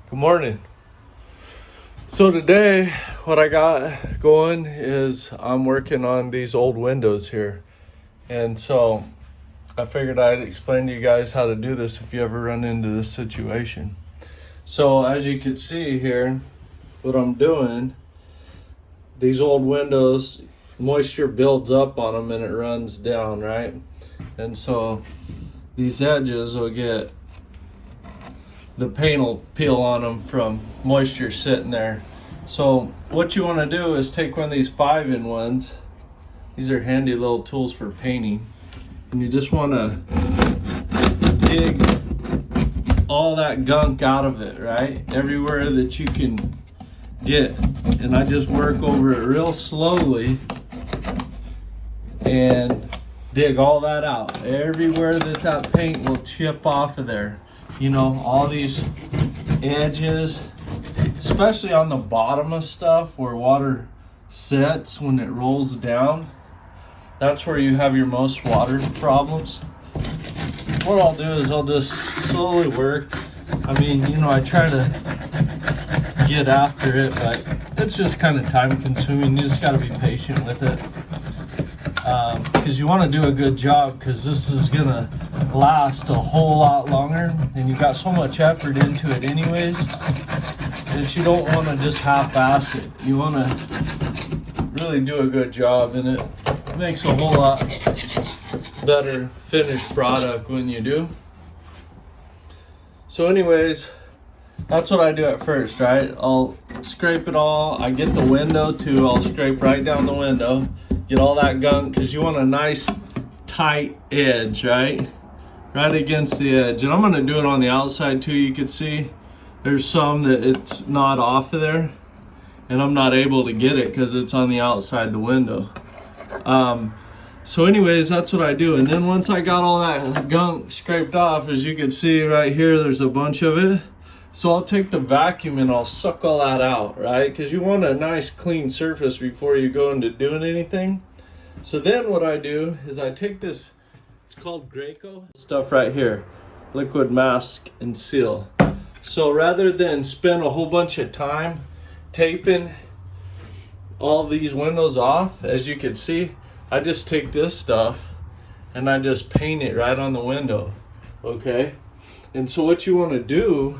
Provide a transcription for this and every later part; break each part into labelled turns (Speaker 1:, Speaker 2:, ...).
Speaker 1: Good morning. So today what I got going is I'm working on these old windows here. And so I figured I'd explain to you guys how to do this if you ever run into this situation. So as you can see here, what I'm doing, these old windows, moisture builds up on them and it runs down, right? And so these edges will get, the paint will peel on them from moisture sitting there. So what you want to do is take one of these 5-in-1s. These are handy little tools for painting. And you just want to dig all that gunk out of it, right? Everywhere that you can get. And I just work over it real slowly and dig all that out. Everywhere that paint will chip off of there. You know, all these edges, especially on the bottom of stuff where water sits when it rolls down. That's where you have your most water problems. What I'll do is I'll just slowly work. I mean, you know, I try to get after it, but it's just kind of time consuming. You just got to be patient with it. Because you want to do a good job, because this is going to last a whole lot longer and you got so much effort into it anyways that you don't want to just half-ass it. You want to really do a good job, and it makes a whole lot better finished product when you do. So anyways, that's what I do at first, right? I'll scrape it all. I get the window too. I'll scrape right down the window, get all that gunk, because you want a nice tight edge, right against the edge. And I'm going to do it on the outside too. You can see there's some that it's not off of there and I'm not able to get it because it's on the outside the window. So anyways, that's what I do. And then once I got all that gunk scraped off, as you can see right here, there's a bunch of it. So I'll take the vacuum and I'll suck all that out, right? Because you want a nice clean surface before you go into doing anything. So then what I do is I take this, it's called Graco stuff right here, liquid mask and seal. So rather than spend a whole bunch of time taping all these windows off, as you can see, I just take this stuff and I just paint it right on the window, okay? And so what you want to do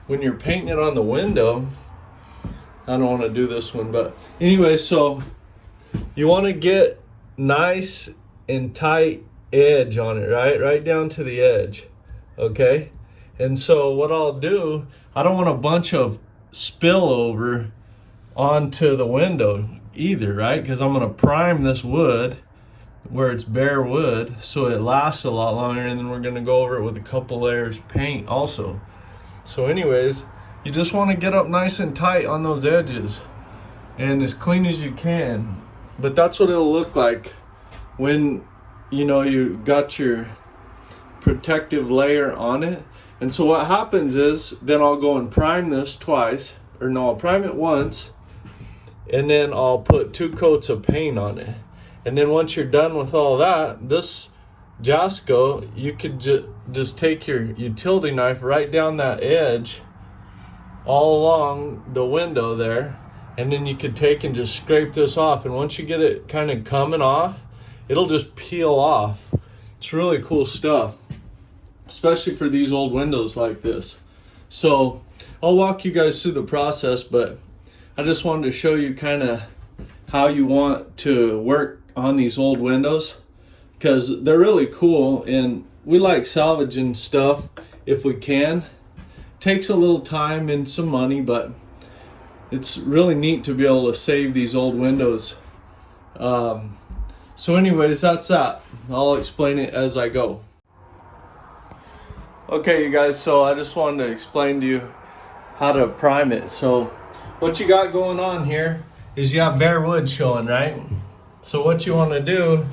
Speaker 1: when you're painting it on the window, I don't want to do this one, but anyway, so you want to get nice and tight edge on it, right down to the edge, okay? And so what I'll do, I don't want a bunch of spillover onto the window either, right? Because I'm going to prime this wood where it's bare wood so it lasts a lot longer, and then we're going to go over it with a couple layers of paint also. So anyways, you just want to get up nice and tight on those edges and as clean as you can. But that's what it'll look like when, you know, you got your protective layer on it. And so what happens is then I'll go and prime this twice, or no, I'll prime it once, and then I'll put 2 coats of paint on it. And then once you're done with all that, this Jasco, you could just take your utility knife right down that edge all along the window there, and then you could take and just scrape this off. And once you get it kind of coming off, it'll just peel off. It's really cool stuff, especially for these old windows like this. So I'll walk you guys through the process, but I just wanted to show you kind of how you want to work on these old windows, because they're really cool and we like salvaging stuff if we can. Takes a little time and some money, but it's really neat to be able to save these old windows. So anyways, that's that. I'll explain it as I go. Okay, you guys, so I just wanted to explain to you how to prime it. So what you got going on here is you have bare wood showing, right? So what you want to do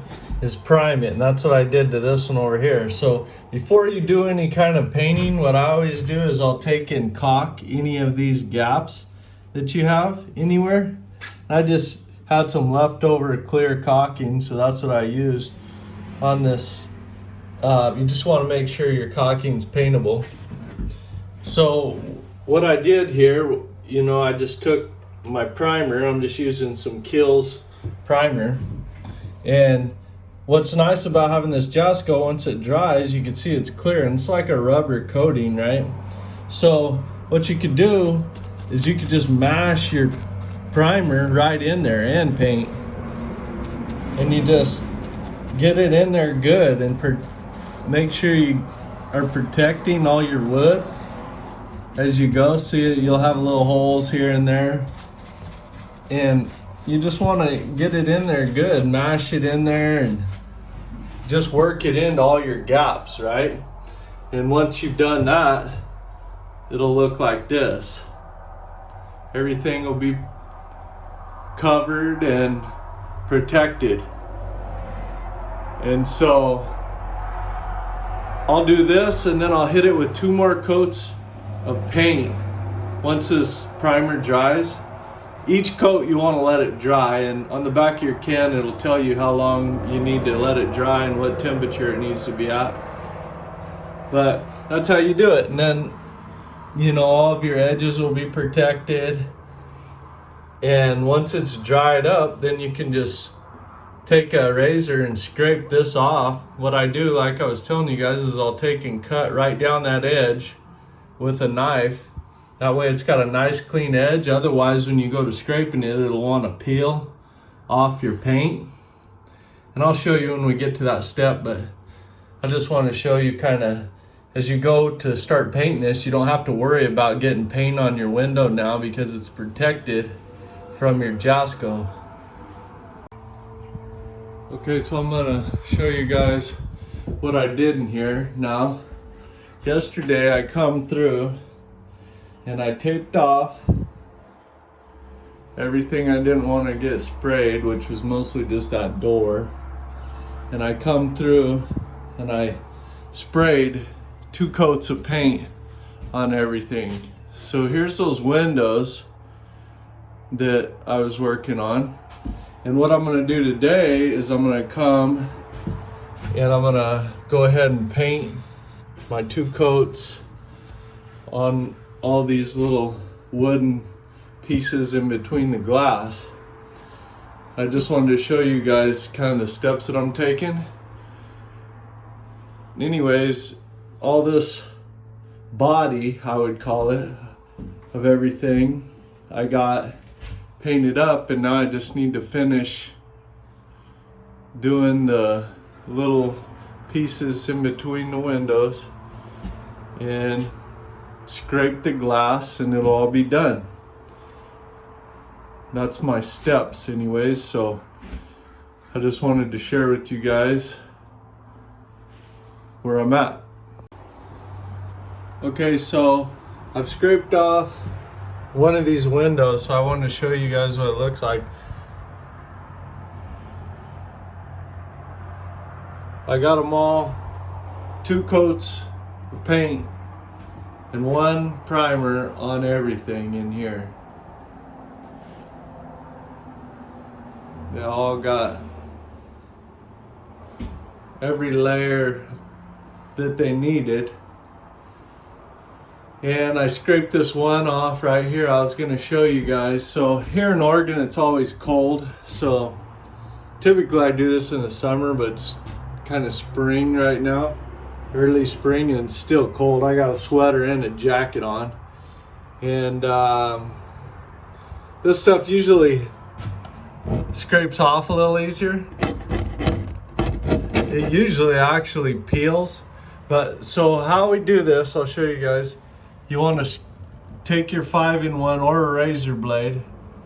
Speaker 1: is prime it, and that's what I did to this one over here. So before you do any kind of painting, what I always do is I'll take and caulk any of these gaps that you have anywhere. I just had some leftover clear caulking, so that's what I used on this. You just want to make sure your caulking is paintable. So what I did here, you know, I just took my primer. I'm just using some Kilz primer. And what's nice about having this Jasco, once it dries, you can see it's clear and it's like a rubber coating, right? So what you could do is you could just mash your primer right in there and paint. And you just get it in there good and make sure you are protecting all your wood as you go. See, you'll have little holes here and there. And you just want to get it in there good, mash it in there and just work it into all your gaps, right? And once you've done that, it'll look like this. Everything will be covered and protected. And so I'll do this and then I'll hit it with 2 more coats of paint once this primer dries. Each coat you want to let it dry, and on the back of your can it'll tell you how long you need to let it dry and what temperature it needs to be at. But that's how you do it. And then, you know, all of your edges will be protected. And once it's dried up, then you can just take a razor and scrape this off. What I do, like I was telling you guys, is I'll take and cut right down that edge with a knife. That way it's got a nice clean edge. Otherwise, when you go to scraping it, it'll want to peel off your paint. And I'll show you when we get to that step, but I just want to show you kind of, as you go to start painting this, you don't have to worry about getting paint on your window now because it's protected from your Jasco. Okay, so I'm gonna show you guys what I did in here now. Yesterday I come through and I taped off everything I didn't want to get sprayed, which was mostly just that door. And I come through and I sprayed 2 coats of paint on everything. So here's those windows that I was working on. And what I'm gonna do today is I'm gonna come and I'm gonna go ahead and paint my 2 coats on all these little wooden pieces in between the glass. I just wanted to show you guys kind of the steps that I'm taking. Anyways, all this body, I would call it, of everything I got painted up, and now I just need to finish doing the little pieces in between the windows and scrape the glass and it'll all be done. That's my steps anyways, so I just wanted to share with you guys where I'm at. Okay, so I've scraped off one of these windows, so I wanted to show you guys what it looks like. I got them all 2 coats of paint and 1 primer on everything in here. They all got every layer that they needed. And I scraped this one off right here. I was going to show you guys. So here in Oregon it's always cold, so typically I do this in the summer, but it's kind of spring right now, early spring, and it's still cold. I got a sweater and a jacket on, and this stuff usually scrapes off a little easier. It usually actually peels, but so how we do this, I'll show you guys. You want to take your 5-in-1 or a razor blade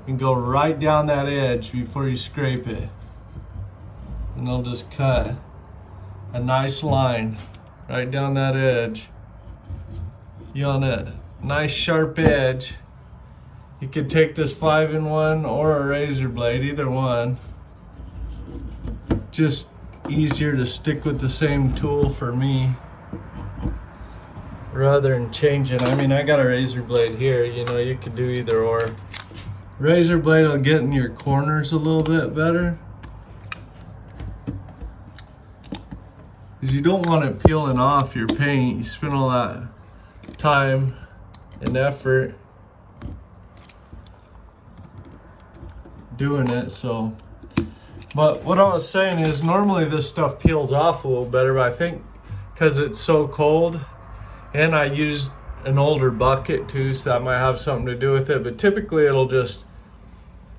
Speaker 1: and go right down that edge before you scrape it, and they'll just cut a nice line right down that edge. You want a nice sharp edge. You could take this 5-in-1 or a razor blade, either one. Just easier to stick with the same tool for me rather than changing. I mean, I got a razor blade here, you know, you could do either or. Razor blade will get in your corners a little bit better, because you don't want it peeling off your paint. You spend all that time and effort doing it. So, but what I was saying is normally this stuff peels off a little better, but I think because it's so cold, and I used an older bucket too, so that might have something to do with it, but typically it'll just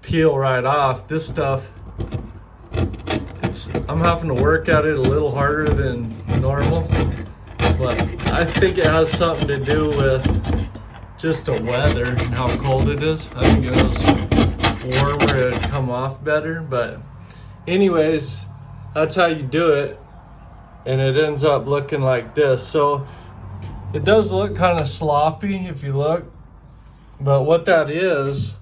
Speaker 1: peel right off. This stuff, I'm having to work at it a little harder than normal, but I think it has something to do with just the weather and how cold it is. I think if it was warmer, it would come off better, but anyways, that's how you do it, and it ends up looking like this. So it does look kind of sloppy if you look, but what that is,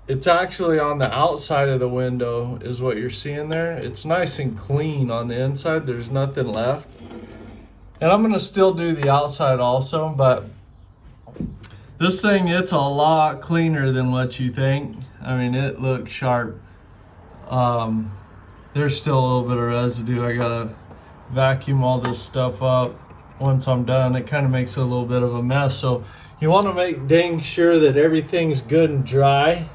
Speaker 1: it's actually on the outside of the window is what you're seeing there. It's nice and clean on the inside. There's nothing left. And I'm gonna still do the outside also, but this thing, it's a lot cleaner than what you think. I mean, it looks sharp. There's still a little bit of residue. I gotta vacuum all this stuff up. Once I'm done, it kind of makes it a little bit of a mess. So you want to make dang sure that everything's good and dry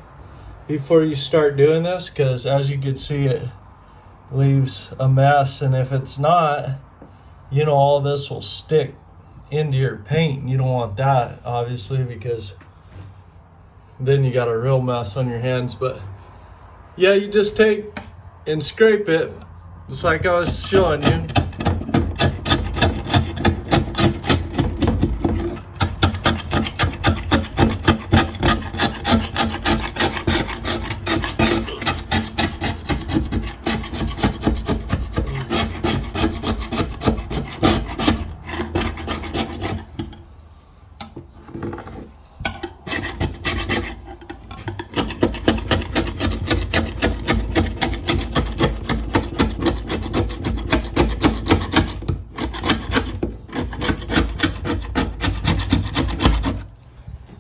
Speaker 1: before you start doing this, because as you can see, it leaves a mess, and if it's not, you know, all this will stick into your paint. You don't want that, obviously, because then you got a real mess on your hands. But yeah, you just take and scrape it just like I was showing you.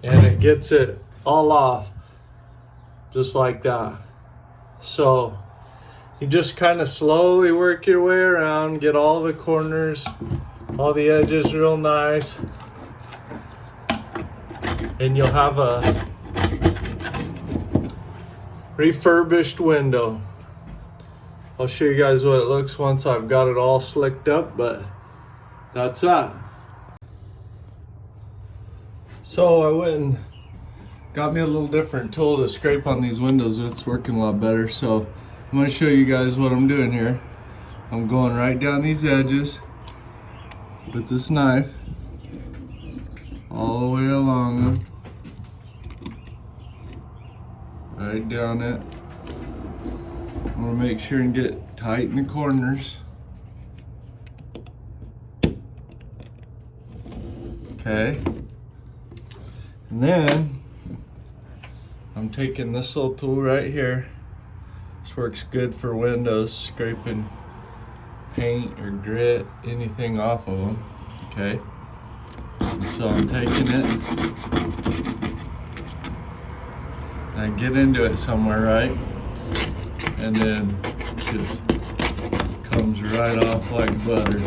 Speaker 1: And it gets it all off just like that. So you just kind of slowly work your way around, get all the corners, all the edges real nice, and you'll have a refurbished window. I'll show you guys what it looks once I've got it all slicked up, but that's that. So I went and got me a little different tool to scrape on these windows. It's working a lot better. So I'm going to show you guys what I'm doing here. I'm going right down these edges with this knife all the way along them, right down it. I'm going to make sure and get tight in the corners. Okay. And then I'm taking this little tool right here. This works good for windows, scraping paint or grit, anything off of them. Okay. And so I'm taking it and I get into it somewhere, right? And then it just comes right off like butter.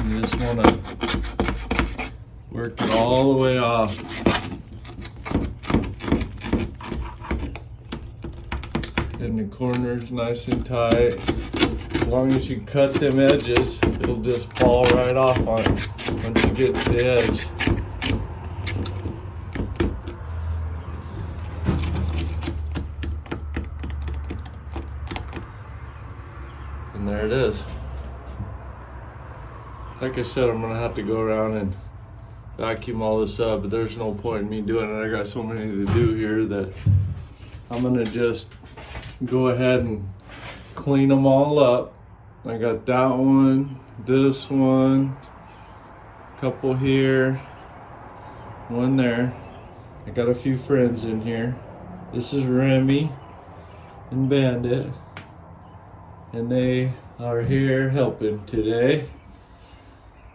Speaker 1: You just want to work it all the way off. In the corners nice and tight. As long as you cut them edges, it'll just fall right off on it once you get to the edge. And there it is. Like I said, I'm gonna have to go around and vacuum all this up, but there's no point in me doing it. I got so many to do here that I'm gonna just go ahead and clean them all up. I got that one, this one, a couple here, one there. I got a few friends in here. This is Remy and Bandit, and they are here helping today.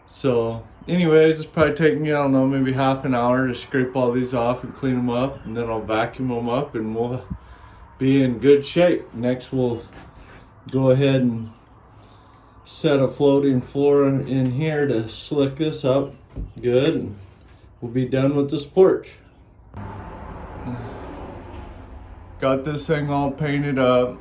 Speaker 1: So anyways, it's probably taking me, I don't know, maybe half an hour to scrape all these off and clean them up, and then I'll vacuum them up and we'll be in good shape. Next we'll go ahead and set a floating floor in here to slick this up good, and we'll be done with this porch. Got this thing all painted up.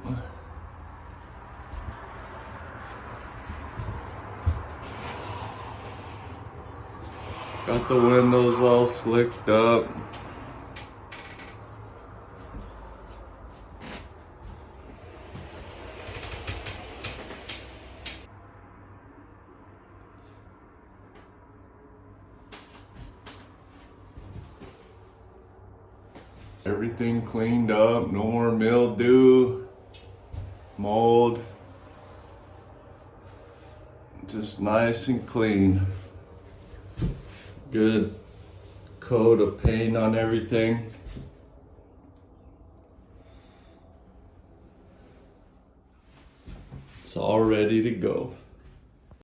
Speaker 1: Got the windows all slicked up. Everything cleaned up, no more mildew, mold. Just nice and clean. Good coat of paint on everything. It's all ready to go.